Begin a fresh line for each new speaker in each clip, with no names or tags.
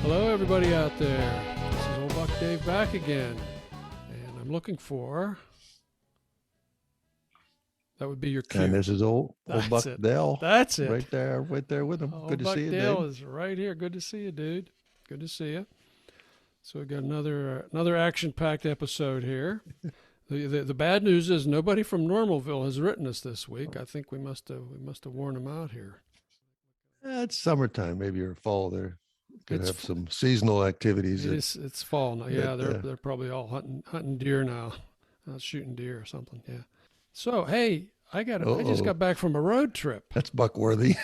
Hello, everybody out there. This is Old Buck Dave back again, and I'm looking for. That would be your cue.
And this is old Buck Dale.
That's it.
Right there with him.
Old
Good to
Buck
see you,
Dale
Dave.
is right here. Good to see you, dude. Good to see you. So we got another action-packed episode here. The bad news is nobody from Normalville has written us this week. I think we must have worn them out here.
It's summertime. Maybe or fall. They're gonna have some seasonal activities.
It's fall now. Yeah, they're probably all hunting deer now, shooting deer or something. Yeah. So hey, I just got back from a road trip.
That's Buckworthy.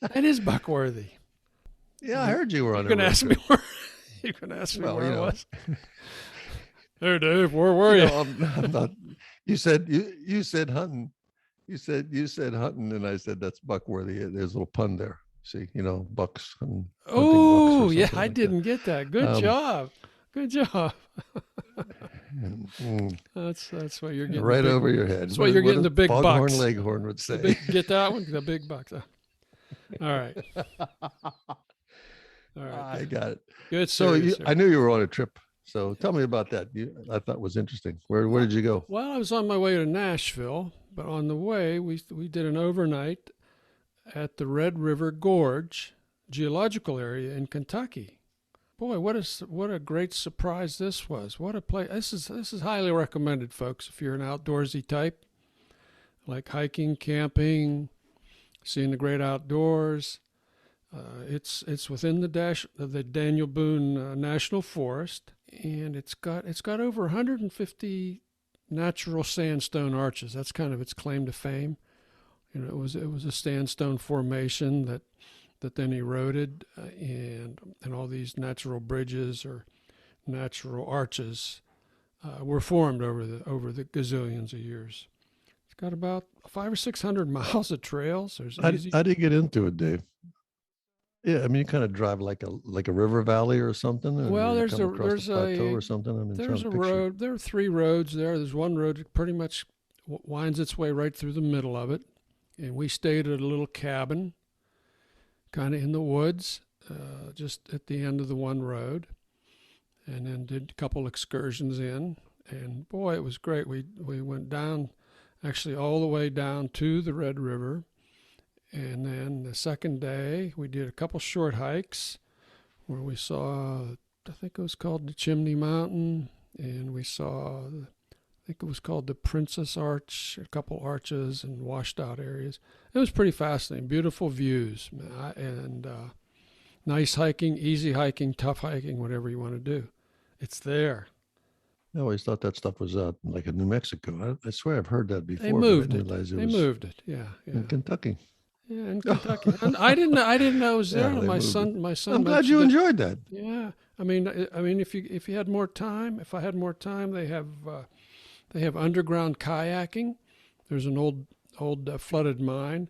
That is Buckworthy.
Yeah, I heard you were on.
You can ask me where. You can ask me where I was. Hey, Dave, where were you?
I'm not. You said hunting. You said hunting, and I said that's Buckworthy. There's a little pun there. See, bucks.
Oh, yeah, I didn't get that. Good job. Good job. That's what you're getting.
Right over your head.
That's what you're getting. The big bucks.
Foghorn Leghorn would say.
Get that one? The big bucks. All right. All right.
I got it.
Good.
So I knew you were on a trip. So tell me about that. I thought was interesting. Where did you go?
Well, I was on my way to Nashville, but on the way we did an overnight at the River Gorge geological area in Kentucky. Boy, what a great surprise this was. What a place. This is highly recommended, folks, if you're an outdoorsy type, like hiking, camping, seeing the great outdoors. It's within the Daniel Boone National Forest, and it's got over 150 natural sandstone arches. That's kind of its claim to fame. It was a sandstone formation that then eroded, and all these natural bridges or natural arches were formed over the gazillions of years. It's got about 500 or 600 miles of trails.
How did you get into it, Dave? Yeah, I mean, you kind of drive like a river valley or something.
Well, there's a
plateau or something. I mean,
there's a road. There are 3 roads there. There's one road that pretty much winds its way right through the middle of it, and we stayed at a little cabin, kind of in the woods, just at the end of the one road, and then did a couple excursions in. And boy, it was great. We went down, actually all the way down to the Red River. And then the second day, we did a couple short hikes where we saw, I think it was called the Chimney Mountain, and we saw, I think it was called the Princess Arch, a couple arches and washed out areas. It was pretty fascinating, beautiful views, and nice hiking, easy hiking, tough hiking, whatever you want to do. It's there.
I always thought that stuff was out like in New Mexico. I swear I've heard that before.
They moved it. Yeah.
In Kentucky.
Yeah, in Kentucky. And I didn't know it was there. My son.
I'm glad you enjoyed that.
Yeah, I mean, if you had more time, if I had more time, they have underground kayaking. There's an old flooded mine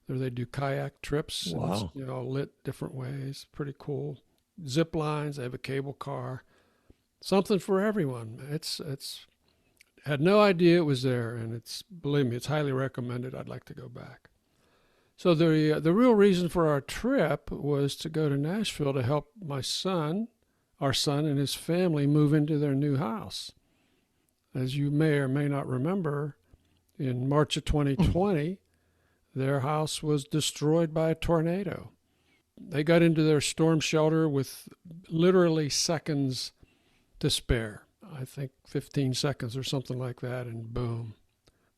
there. They do kayak trips.
Wow.
And it's, lit different ways. Pretty cool. Zip lines. They have a cable car. Something for everyone. It's had no idea it was there, and believe me, it's highly recommended. I'd like to go back. So the real reason for our trip was to go to Nashville to help our son and his family move into their new house. As you may or may not remember, in March of 2020, their house was destroyed by a tornado. They got into their storm shelter with literally seconds to spare. I think 15 seconds or something like that, and boom,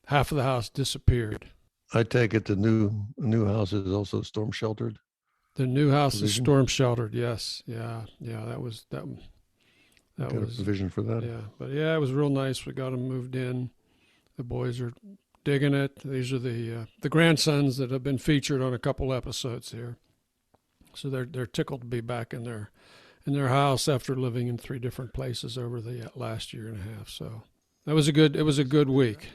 half of the house disappeared.
I take it the new house is also storm sheltered.
The new house is storm sheltered. Yes, yeah. That was
a provision for that.
Yeah, but yeah, it was real nice. We got them moved in. The boys are digging it. These are the grandsons that have been featured on a couple episodes here. So they're tickled to be back in their house after living in 3 different places over the last year and a half. So it was a good week.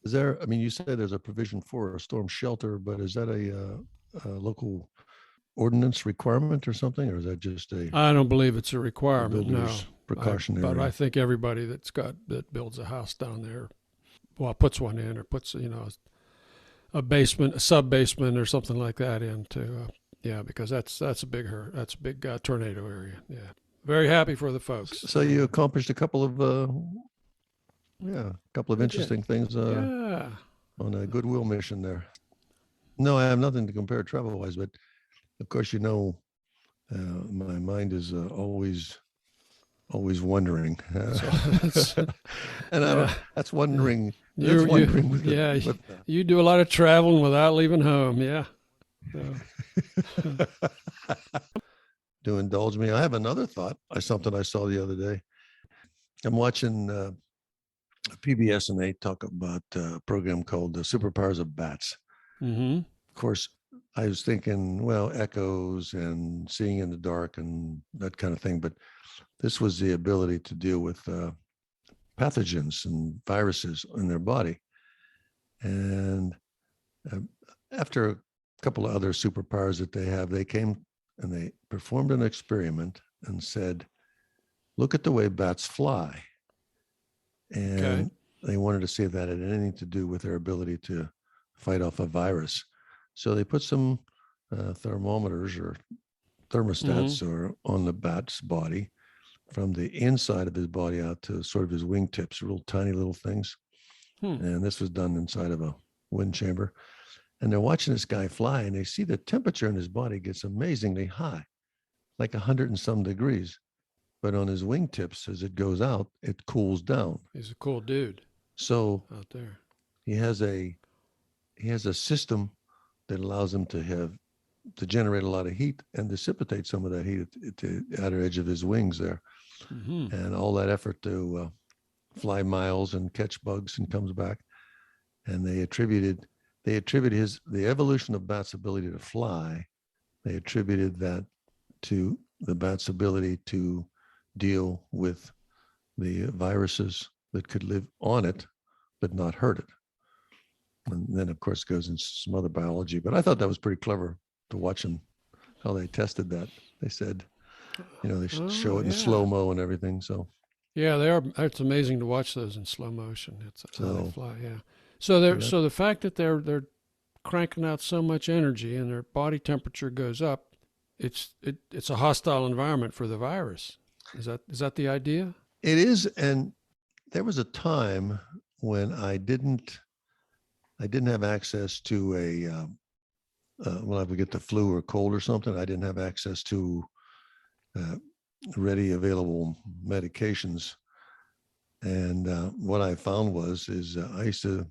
Is there? I mean, you said there's a provision for a storm shelter, but is that a local ordinance requirement or something, or is that just
I don't believe it's a requirement. No,
precautionary.
But I think everybody that builds a house down there, puts one in or puts a basement, a sub basement, or something like that in Yeah, because that's a big tornado area. Yeah, very happy for the folks.
So you accomplished a couple of a couple of
I did.
interesting things
Yeah.
on a goodwill mission there. No, I have nothing to compare travel wise, but of course, my mind is always wondering,
So
and I don't.
yeah.
That's wondering. That's
You
wondering with
yeah,
with.
you do a lot of traveling without leaving home. Yeah. So,
To indulge me, I have another thought. Something I saw the other day. I'm watching PBS, and they talk about a program called "The Superpowers of Bats."
mhm.
Of course, I was thinking, well, echoes and seeing in the dark and that kind of thing, but this was the ability to deal with pathogens and viruses in their body. And uh, after a couple of other superpowers that they have, they came and they performed an experiment and said, look at the way bats fly.
Okay.
And they wanted to see if that had anything to do with their ability to fight off a virus. So they put some thermometers or
Mhm.
thermostats or on the bat's body from the inside of his body out to sort of his wingtips, real tiny little things.
Hmm.
And this was done inside of a wind chamber. And they're watching this guy fly, and they see the temperature in his body gets amazingly high, like 100 and some degrees. But on his wingtips, as it goes out, it cools down.
He's a cool dude
So
out there.
he has a system that allows him to generate a lot of heat and dissipate some of that heat at the outer edge of his wings there.
Mhm.
And all that effort to fly miles and catch bugs and comes back. And they attributed the evolution of bats' ability to fly. They attributed that to the bat's ability to deal with the viruses that could live on it but not hurt it. And then, of course, goes into some other biology. But I thought that was pretty clever to watch them how they tested that. They said, they show
Oh,
it in
yeah.
slow mo and everything. So,
Yeah, they are. It's amazing to watch those in slow motion. It's how they
so,
fly. Yeah. So they're
that
so the fact that they're cranking out so much energy and their body temperature goes up, it's a hostile environment for the virus. Is that the idea?
it is. And there was a time when I didn't have access to when I would get the flu or cold or something, I didn't have access to uh, ready available medications. And what I found is I used to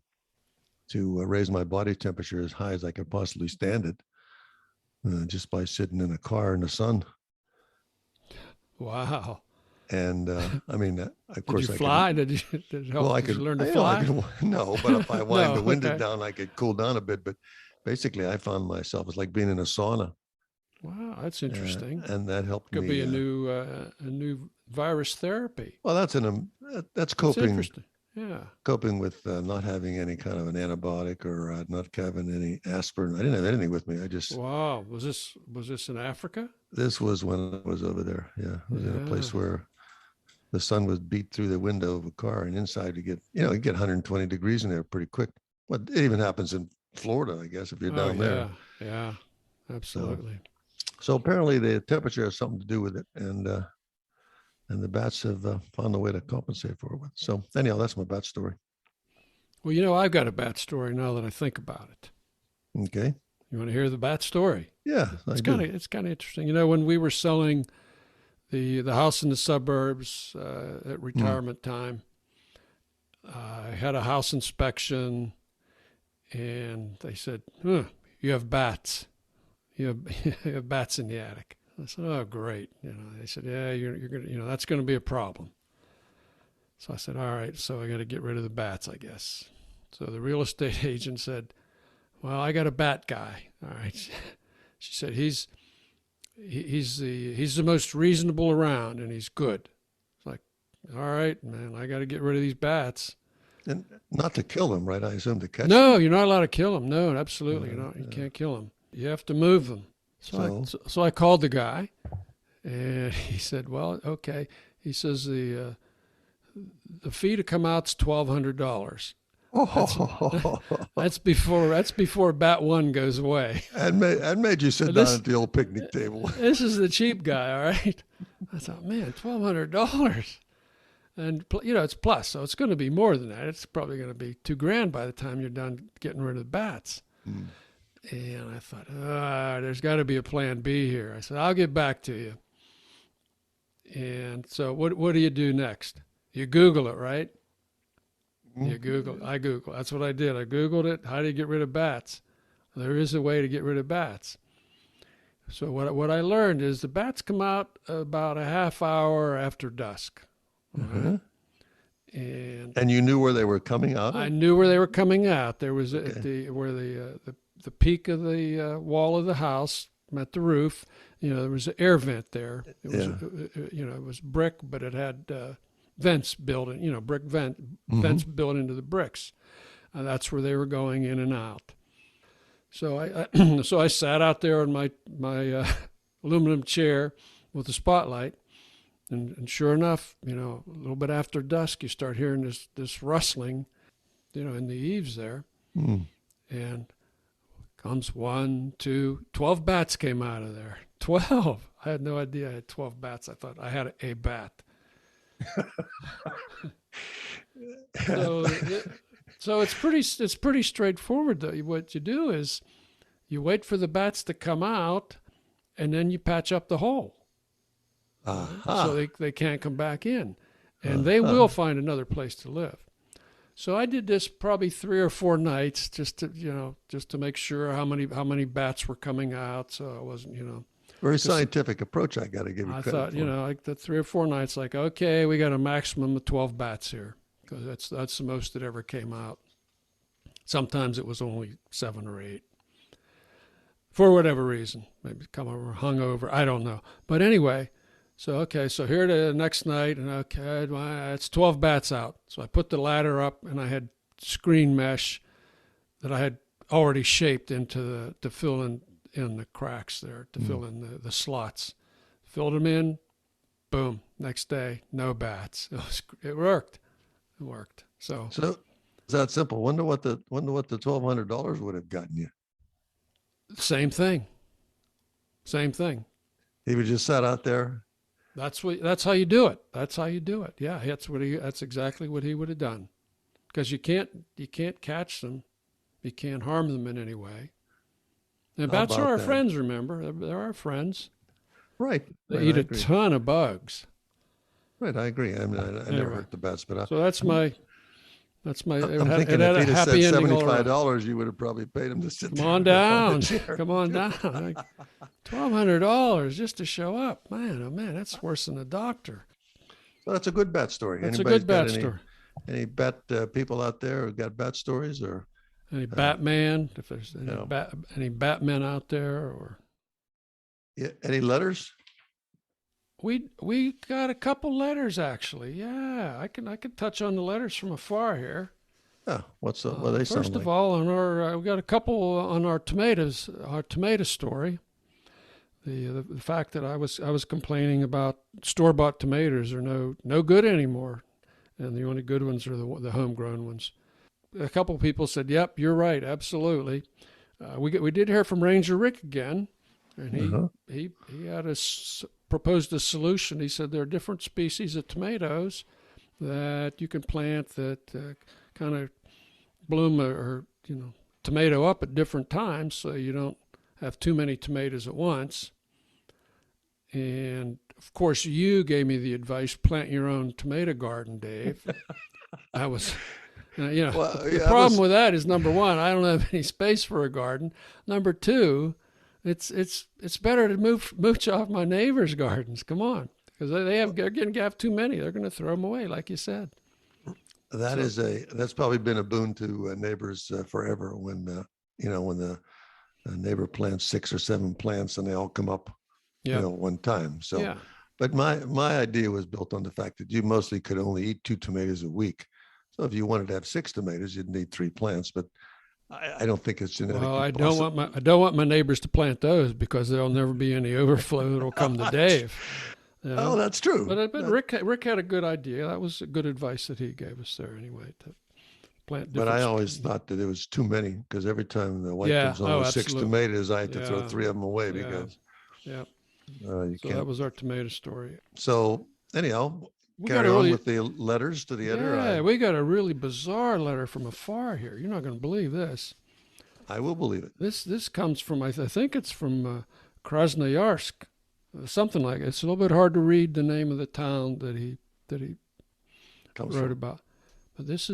raise my body temperature as high as I could possibly stand it, just by sitting in a car in the sun.
Wow.
And I mean, of
Did you
course, I could.
fly? Did it
Well,
help?
I
Did you
could.
learn to
I
fly?
could. No, but if I wind
No.
the window
Okay.
down, I could cool down a bit. But basically, I found myself it's like being in a sauna,
Wow, that's interesting.
and that helped
Could be
me.
a new virus therapy.
Well, that's
That's
coping
interesting. Yeah.
coping with not having any kind of an antibiotic or not having any aspirin. I didn't have anything with me.
Wow. Was this in Africa?
This was when I was over there. Yeah, I was in a
Yeah.
place where the sun was beat through the window of a car, and inside you get 120 degrees in there pretty quick. Well, it even happens in Florida, I guess, if you're
Oh
down there.
yeah. Yeah.
So,
Absolutely.
so apparently the temperature has something to do with it, and the bats have found a way to compensate for it. So anyhow, that's my bat story.
Well, I've got a bat story now that I think about it.
Okay.
You want to hear the bat story?
Yeah, I
It's
do.
kind of it's kind of interesting. When we were selling the house in the suburbs at
Hmm.
retirement time, I had a house inspection, and they said, "Huh, you have bats. You have, you have bats in the attic." I said, "Oh, great." They said, "Yeah, you're gonna, that's going to be a problem." So I said, "All right, so I got to get rid of the bats, I guess." So the real estate agent said, "Well, I got a bat guy." All right, she said, he's the most reasonable around, and he's good. It's like, all right, man, I got to get rid of these bats.
And not to kill them, right? I assume to catch them.
No, you're not allowed to kill them. No, absolutely, you
Yeah.
can't kill them. You have to move them. So I
So,
so I called the guy, and he said, "Well, okay." He says the fee to come out's $1,200. That's
Oh,
that's before bat one goes away.
and made you sit
But
down at the old picnic table.
this is the cheap guy, all right. I thought, man, $1,200, and it's plus, so it's going to be more than that. It's probably going to be $2,000 by the time you're done getting rid of the bats.
Mm.
And I thought, there's got to be a plan B here. I said, I'll get back to you. And so what do you do next? You Google it, right? You Google. I Google. That's what I did. I Googled it. How do you get rid of bats? There is a way to get rid of bats. So what I learned is the bats come out about a half hour after dusk.
Uh-huh.
And
you knew where they were coming out of?
I knew where they were coming out. There was
Okay.
where the peak of the wall of the house met the roof. There was an air vent there. It was it was brick, but it had vents built in. Brick vents built into the bricks. That's where they were going in and out. So I sat out there in my aluminum chair with the spotlight, and sure enough, a little bit after dusk, you start hearing this rustling, in the eaves there, and comes 1, 2, 12 bats came out of there. 12. I had no idea I had 12 bats. I thought I had a bat. So it's pretty straightforward though. What you do is you wait for the bats to come out, and then you patch up the hole.
Uh-huh.
So they can't come back in, and they will find another place to live. So I did this probably 3 or 4 nights just to make sure how many bats were coming out. So I wasn't
Very scientific approach. I got to give you
I
credit
thought
for.
like the 3 or 4 nights, like, okay, we got a maximum of 12 bats here, because that's the most that ever came out. Sometimes it was only 7 or 8. For whatever reason, maybe come over hungover, I don't know. But anyway, so here the next night, and okay, it's 12 bats out. So I put the ladder up, and I had screen mesh that I had already shaped to fill in the cracks there, to fill in the slots. Filled them in, boom. Next day, no bats. It worked. It worked. So
it's that simple. Wonder what the $1,200 would have gotten you.
Same thing.
He would just sat out there.
That's how you do it. That's how you do it. Yeah, that's exactly what he would have done. Because you can't catch them, you can't harm them in any way. And bats are our friends. Remember, they're our friends.
Right.
They eat a ton of bugs.
Right, I agree. I mean, I never hurt the bats, but
so that's my.
I'm thinking if he'd have said $75, you would have probably paid him to sit there.
Come on down. Come on down. $1,200 just to show up. Man, oh man, that's worse than a doctor.
So that's a good bat story.
That's a good bat story.
Any bat people out there who got bat stories, or
any Batman? If there's any Batmen out there, or
any letters?
We got a couple letters actually. Yeah, I can touch on the letters from afar here.
Yeah, what they sound like?
First of all, on our we got a couple on our tomatoes, our tomato story. The fact that I was complaining about store-bought tomatoes are no good anymore, and the only good ones are the homegrown ones. A couple of people said, "Yep, you're right, absolutely." We did hear from Ranger Rick again, and he had proposed a solution. He said there are different species of tomatoes that you can plant that kind of bloom or tomato up at different times, so you don't have too many tomatoes at once. And of course, you gave me the advice: plant your own tomato garden, Dave. I was. The problem with that is, number one, I don't have any space for a garden. Number two, it's better to mooch off my neighbors' gardens. Come on, because they're going to have too many. They're going to throw them away, like you said.
That's probably been a boon to neighbors forever. When the neighbor plants 6 or 7 plants and they all come up, one time. So,
yeah.
But my idea was built on the fact that you mostly could only eat 2 tomatoes a week. So if you wanted to have 6 tomatoes, you'd need 3 plants. But I don't think it's genetically possible.
I don't want my neighbors to plant those, because there'll never be any overflow that'll come to Dave.
Oh, that's true.
But Rick had a good idea. That was good advice that he gave us there anyway, to plant
But
different.
I always thought that it was too many, because every time the wife
Yeah.
comes home
Oh,
with 6
absolutely.
tomatoes, I had to throw
Yeah.
3 of them away
Yeah.
because
Yeah.
you
So that
can't.
was our tomato story.
So anyhow,
We got
carry
a
on
really,
with the letters to the editor.
yeah, we got a really bizarre letter from afar here. You're not going to believe this.
I will believe it.
This comes from, I think it's from Krasnoyarsk, something like it. It's a little bit hard to read the name of the town that he
Comes
wrote
from.
about. But this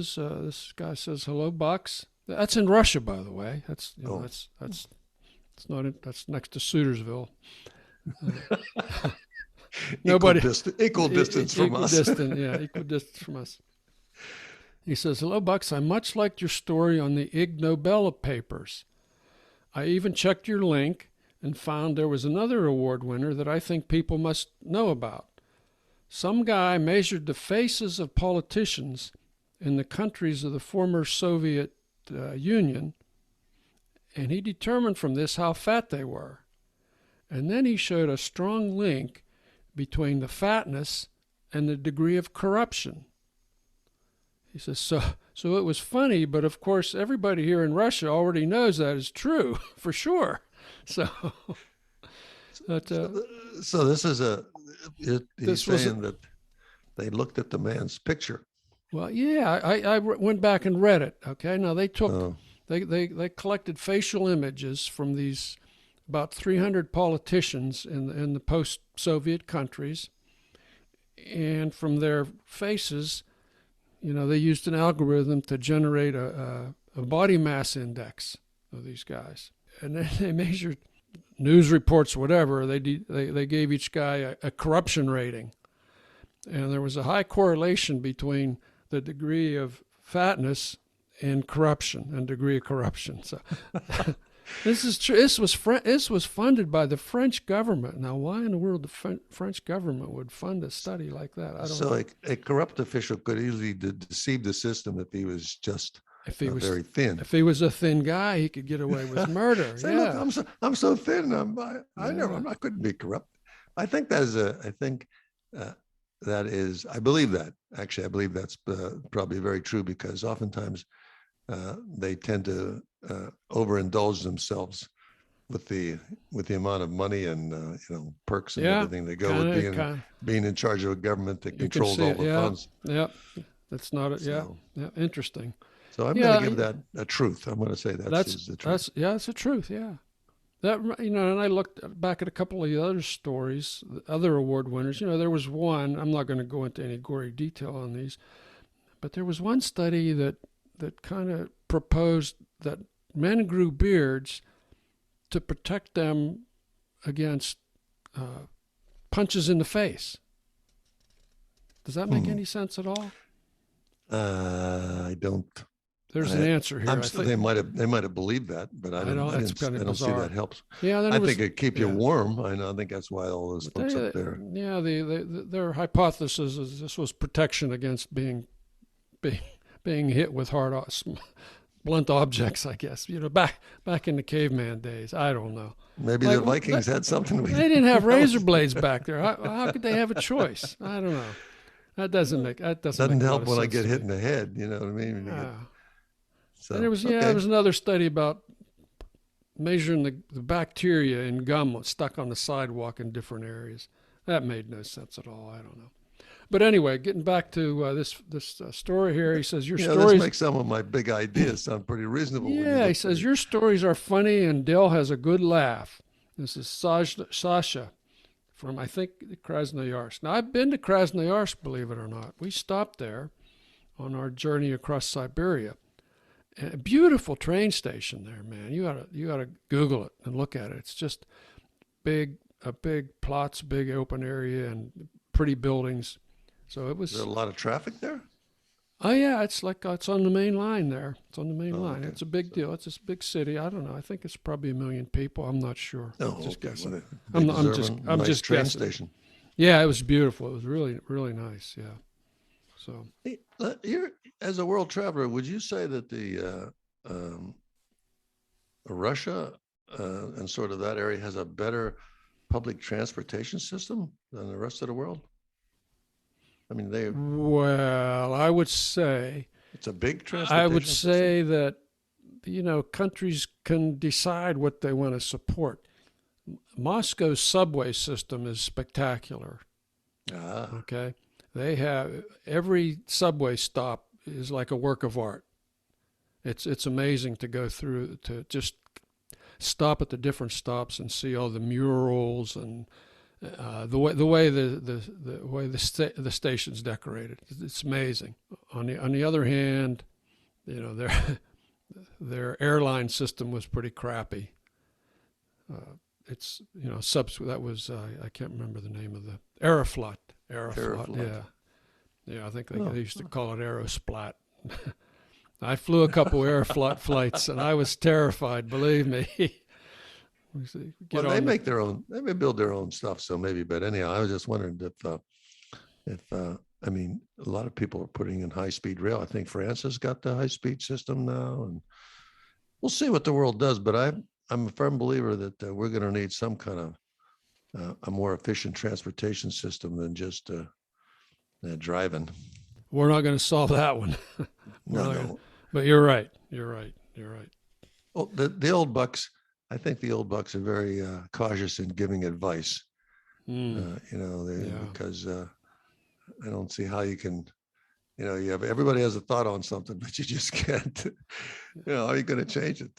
guy says, "Hello, Bucks." That's in Russia, by the way. That's
Oh.
that's it's not in, that's next to Sutersville. Nobody
Equal distance from us.
Equal distance from us. He says, "Hello, Bucks. I much liked your story on the Ig Nobel papers. I even checked your link and found there was another award winner that I think people must know about. Some guy measured the faces of politicians in the countries of the former Soviet Union, and he determined from this how fat they were. And then he showed a strong link between the fatness and the degree of corruption." He says, so it was funny, but of course everybody here in Russia already knows that is true, for sure. So, but,
so this is he's saying that they looked at the man's picture.
Well, yeah, I went back and read it. Okay, now they took they collected facial images from these about 300 politicians in the post-Soviet countries, and from their faces, they used an algorithm to generate a body mass index of these guys, and then they measured news reports, whatever. They gave each guy a corruption rating, and there was a high correlation between the degree of fatness and corruption and degree of corruption. So this is true. This was funded by the French government. Now, why in the world the French government would fund a study like that? I don't know.
So a corrupt official could easily deceive the system if he was just very thin.
If he was a thin guy, he could get away with murder.
Say,
yeah.
Look, I'm so thin. I couldn't be corrupt. I think I believe that. Actually, I believe that's probably very true, because oftentimes they tend to overindulge themselves with the amount of money and perks and everything they go with being in charge of a government that controls all the funds.
Yeah, that's not it. Yeah, interesting.
So I'm going to give that a truth. I'm going to say that's the truth.
That's the truth. Yeah. That, and I looked back at a couple of the other stories, other award winners. There was one, I'm not going to go into any gory detail on these, but there was one study that kind of proposed that men grew beards to protect them against punches in the face. Does that make any sense at all?
I don't.
There's an answer here.
They might have believed that, but I don't see that helps.
Yeah,
I think it keep you warm. I think that's why all those folks up there.
Yeah, their hypothesis is this was protection against being hit with blunt objects, I guess. Back in the caveman days. I don't know.
Maybe the Vikings had something.
They didn't have razor blades back there. How could they have a choice? I don't know. That doesn't
help when I get hit in the head. You know what I mean?
So there was there was another study about measuring the bacteria in gum stuck on the sidewalk in different areas. That made no sense at all. I don't know. But anyway, getting back to this story here, he says your stories
this makes some of my big ideas sound pretty reasonable.
Yeah, he says your stories are funny and Dell has a good laugh. This is Sasha from, I think, Krasnoyarsk. Now, I've been to Krasnoyarsk, believe it or not. We stopped there on our journey across Siberia. And a beautiful train station there, man. You gotta Google it and look at it. It's just big plots, big open area, and pretty buildings. So it was.
Is there a lot of traffic there?
Oh yeah, it's on the main line there. It's on the main line.
Okay.
It's a big deal. It's a big city. I don't know. I think it's probably 1 million people. I'm not sure.
Oh,
I'm just guessing.
I'm
just
train
guessing.
Station.
Yeah, it was beautiful. It was really, really nice. Yeah. So
you're, as a world traveler, would you say that the Russia and sort of that area has a better public transportation system than the rest of the world? I mean,
Well, I would say
It's a big
I would
transportation system.
say that, countries can decide what they want to support. Moscow's subway system is spectacular.
Ah,
Okay. They have every subway stop is like a work of art. It's amazing to go through to just stop at the different stops and see all the murals and the station's decorated. It's amazing. On the other hand, their their airline system was pretty crappy. It's that was I can't remember the name of the Aeroflot. Aeroflot,
Aeroflot.
yeah. I think
Oh,
they used to call it Aerosplat. I flew a couple Aeroflot flights, and I was terrified. Believe me.
well, they make their own. They may build their own stuff, so maybe. But anyhow, I was just wondering if I mean, a lot of people are putting in high-speed rail. I think France has got the high-speed system now, and we'll see what the world does. But I'm a firm believer that we're going to need some kind of a more efficient transportation system than just driving.
We're not going to solve that one.
No.
But you're right. You're right. You're right.
Well, the old bucks, I think the old bucks are very cautious in giving advice. Because I don't see how you can, everybody has a thought on something, but you just can't. How are you going to change it?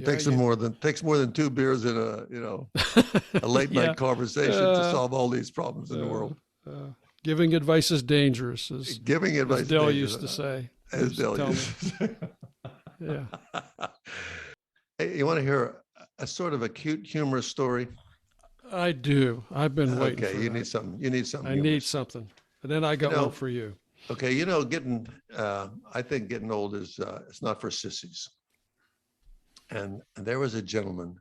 Takes more than two beers and a late night conversation to solve all these problems in the world.
Giving advice is dangerous.
Giving advice,
as Dell used to say.
As Dell used to say.
Yeah.
Hey, you want to hear a sort of a cute, humorous story?
I do. I've been waiting.
Okay, you need something. You need something.
I need something, and then I got one for you.
Okay, I think getting old is it's not for sissies. And there was a gentleman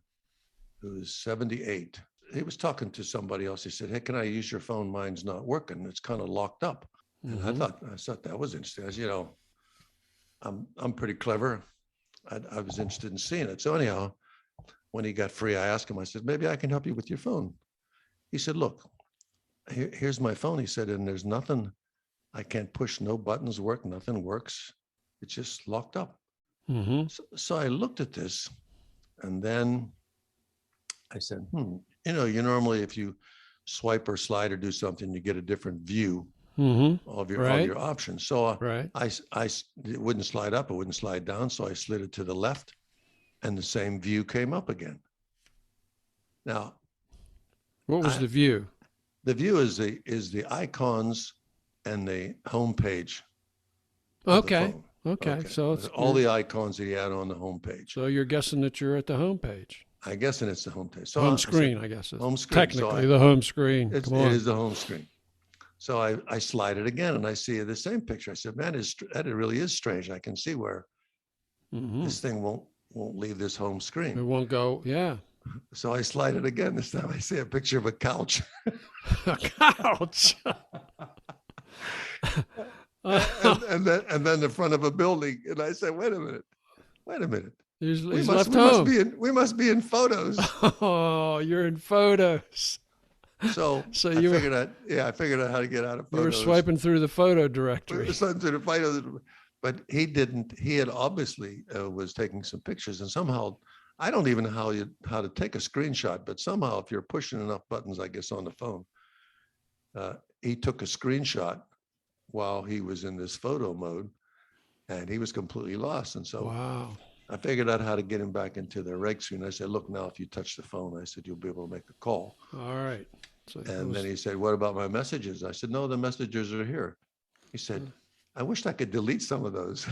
who's 78. He was talking to somebody else. He said, "Hey, can I use your phone? Mine's not working. It's kind of locked up." And I thought that was interesting. As I'm pretty clever. I was interested in seeing it. So anyhow, when he got free, I asked him. I said, "Maybe I can help you with your phone." He said, "Look, here's my phone." He said, "And there's nothing. I can't push. No buttons work. Nothing works. It's just locked up." So I looked at this, and then I said, you normally, if you swipe or slide or do something, you get a different view of your options. So it wouldn't slide up, it wouldn't slide down. So I slid it to the left, and the same view came up again. Now,
what was the view?
The view is the icons and the home page.
Okay. So it's
all the icons that you had on the home page.
So you're guessing that you're at the home page.
I'm guessing it's the home page. So
home screen, I guess.
Home screen.
Technically, the home screen.
It is the home screen. So I slide it again, and I see the same picture. I said, "Man, that really is strange. I can see where this thing won't leave this home screen.
It won't go. Yeah."
So I slide it again. This time I see a picture of a couch.
A couch.
and then the front of a building. And I said, wait a minute.
He's left home.
We must be in photos.
Oh, you're in photos.
So I figured out how to get out of photos.
You were swiping through the photo directory.
But he didn't. He had obviously was taking some pictures, and somehow I don't even know how to take a screenshot. But somehow, if you're pushing enough buttons, I guess on the phone, he took a screenshot while he was in this photo mode, and he was completely lost. And so I figured out how to get him back into the reg screen. I said, "Look, now if you touch the phone," I said, "you'll be able to make a call."
All right.
So then he said, "What about my messages?" I said, "No, the messages are here." He said, "I wished I could delete some of those."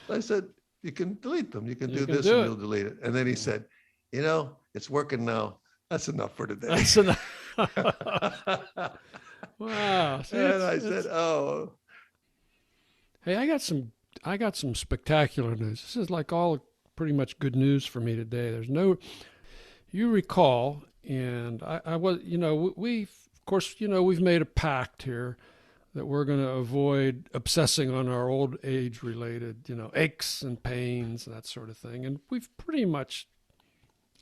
I said, "You can delete them. You can do this and you'll delete it." And then he said, "It's working now. That's enough for today."
That's enough. Wow. See,
and I said, "Oh."
Hey, I got some spectacular news. This is like all pretty much good news for me today. You recall, and I was, we've made a pact here that we're going to avoid obsessing on our old age related, aches and pains and that sort of thing. And we've pretty much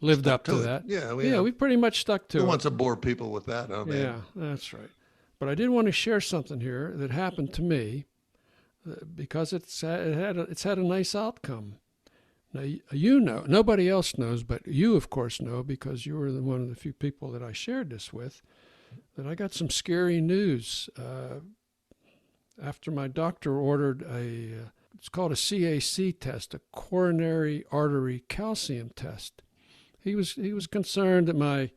lived up to that.
Yeah.
We pretty much stuck to it.
Who wants to bore people with that? Oh, man.
Yeah, that's right. But I did want to share something here that happened to me because it's had a nice outcome. Now, you know, nobody else knows, but you, of course, know because you were one of the few people that I shared this with, that I got some scary news after my doctor ordered it's called a CAC test, a coronary artery calcium test. He was concerned that my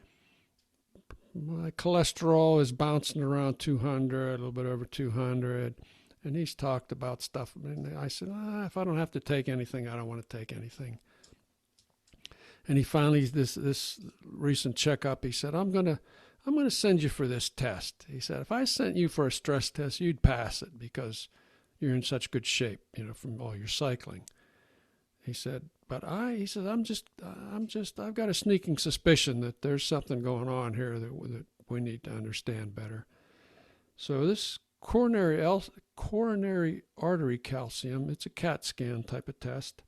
cholesterol is bouncing around 200, a little bit over 200. And he's talked about stuff. And I said, if I don't have to take anything, I don't want to take anything. And he finally, this recent checkup, he said, I'm gonna send you for this test. He said, if I sent you for a stress test, you'd pass it because you're in such good shape, from all your cycling. He said, but I've got a sneaking suspicion that there's something going on here that we need to understand better. So this coronary artery calcium, it's a CAT scan type of test.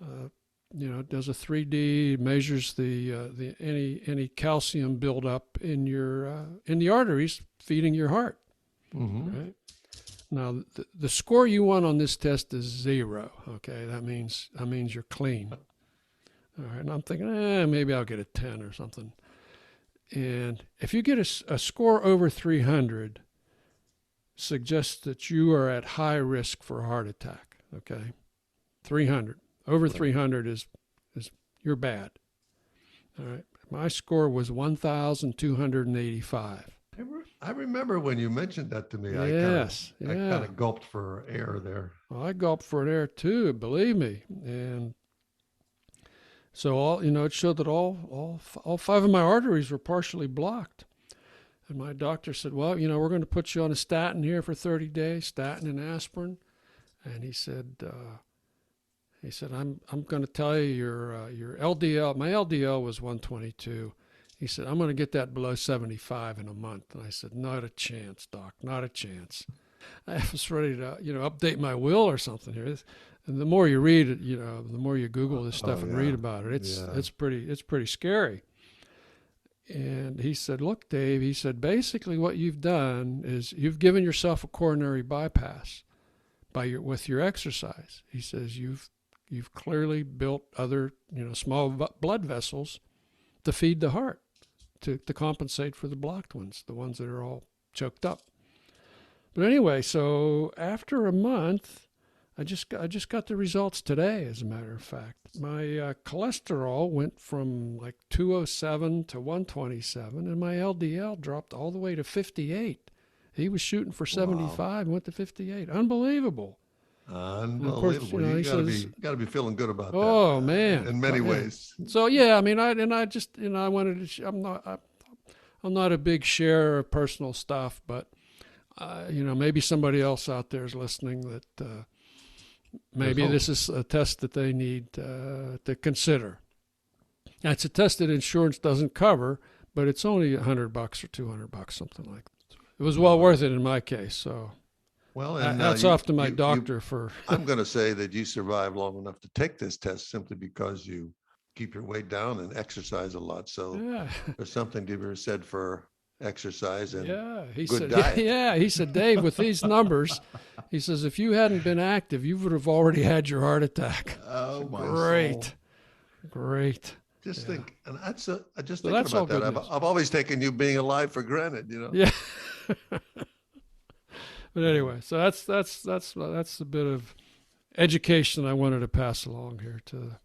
It does a 3D, measures the any calcium buildup in the arteries feeding your heart.
Mm-hmm.
Right? Now the score you want on this test is 0. Okay, that means you're clean. All right, and I'm thinking, maybe I'll get a 10 or something. And if you get a score over 300, suggests that you are at high risk for a heart attack. Okay, 300 over 300 is you're bad. All right, my score was 1,285.
I remember when you mentioned that to me.
Yes,
I kind of gulped for air there.
Well, I gulped for air too, believe me. And so it showed that all 5 of my arteries were partially blocked. And my doctor said, well, we're going to put you on a statin here for 30 days, statin and aspirin. And he said, I'm going to tell you your LDL, my LDL was 122. He said, I'm going to get that below 75 in a month. And I said, not a chance, doc, not a chance. I was ready to, update my will or something here. And the more you read it, the more you Google this stuff and read about it, it's pretty scary. And he said, look, Dave, he said, basically what you've done is you've given yourself a coronary bypass with your exercise. He says, you've clearly built other, small blood vessels to feed the heart, to compensate for the blocked ones, the ones that are all choked up. But anyway, so after a month, I just got the results today, as a matter of fact. My cholesterol went from like 207 to 127, and my LDL dropped all the way to 58. He was shooting for 75 and went to 58. Unbelievable.
Unbelievable.
Course,
you got to be feeling good about that.
Oh man,
in many ways.
So yeah, I mean, I wanted to. I'm not a big sharer of personal stuff, but maybe somebody else out there is listening that maybe this is a test that they need to consider. Now, it's a test that insurance doesn't cover, but it's only $100 or $200, something like that. It was well worth it in my case. So.
Well, and
hats off to my doctor for.
I'm going to say that you survived long enough to take this test simply because you keep your weight down and exercise a lot. So there's something to be said for exercise and good diet.
Yeah, he said, Dave, with these numbers, he says, if you hadn't been active, you would have already had your heart attack.
Oh, my
Great.
soul.
Great.
Just think, and that's just
So
thinking
that's all
about that.
good
I've always taken you being alive for granted,
Yeah. But anyway, so that's a bit of education I wanted to pass along here to.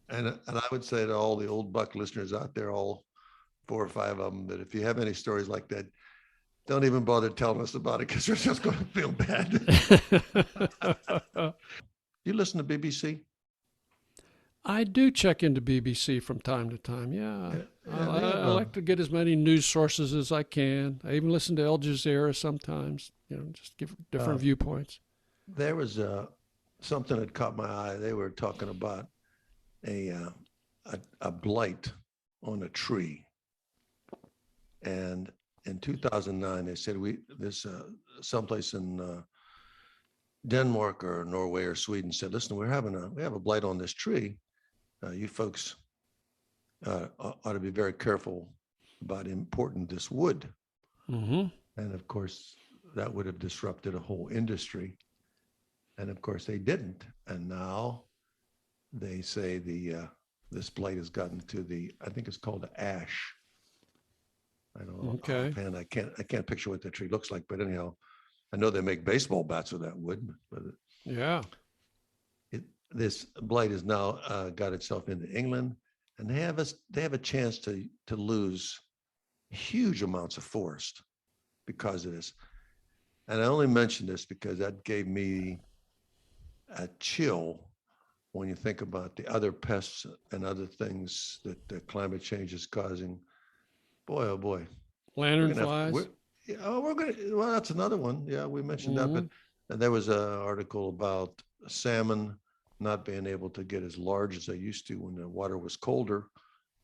And I would say to all the old Buck listeners out there, all 4 or 5 of them, that if you have any stories like that, don't even bother telling us about it because we're just going to feel bad. You listen to BBC?
I do check into BBC from time to time. Yeah, I like to get as many news sources as I can. I even listen to Al Jazeera sometimes. Just give different viewpoints.
There was something that caught my eye. They were talking about a blight on a tree, and in 2009 they said this someplace in Denmark or Norway or Sweden said, listen, we have a blight on this tree. You folks ought to be very careful about importing this wood.
Mm-hmm.
And of course, that would have disrupted a whole industry. And of course, they didn't. And now they say this blight has gotten to I think it's called the ash. I don't know.
Okay.
Offhand, I can't picture what the tree looks like. But anyhow, I know they make baseball bats with that wood. But
Yeah.
This blight has now got itself into England, and they have a chance to lose huge amounts of forest because of this. And I only mention this because that gave me a chill when you think about the other pests and other things that the climate change is causing. Boy, oh boy.
Lanternflies.
Well, that's another one. Yeah, we mentioned that, but there was an article about salmon not being able to get as large as they used to when the water was colder.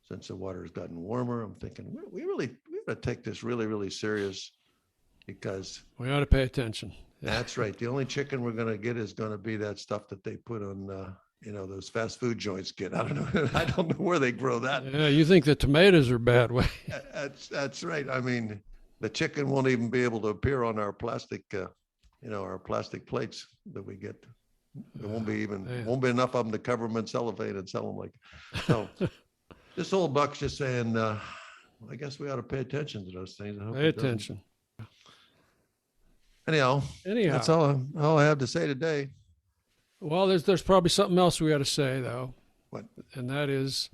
Since the water has gotten warmer, I'm thinking we got to take this really, really serious, because
we ought to pay attention.
Yeah. That's right. The only chicken we're going to get is going to be that stuff that they put on, those fast food joints get. I don't know. I don't know where they grow that.
Yeah, you think the tomatoes are bad way.
That's right. I mean, the chicken won't even be able to appear on our plastic, our plastic plates that we get. There won't be enough of them to cover them in cellophane and sell them like. So this old buck's just saying, I guess we ought to pay attention to those things.
Pay attention.
Anyhow, that's all I have to say today.
Well, there's probably something else we got to say though.
What?
And that is,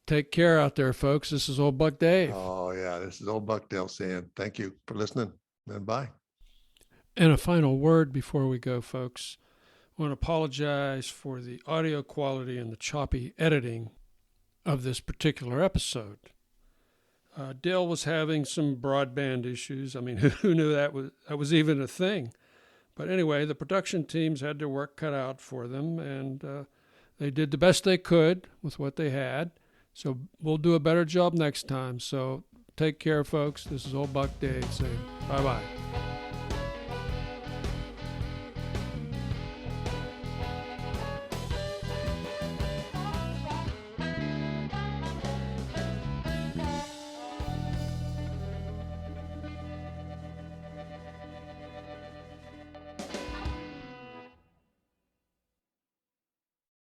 take care out there, folks. This is Old Buck Dave.
Oh yeah, this is Old Buck Dale saying thank you for listening, and bye.
And a final word before we go, folks. I want to apologize for the audio quality and the choppy editing of this particular episode. Dale was having some broadband issues. I mean, who knew that was even a thing? But anyway, the production teams had their work cut out for them, and they did the best they could with what they had. So we'll do a better job next time. So take care, folks. This is Old Buck Dave saying bye-bye.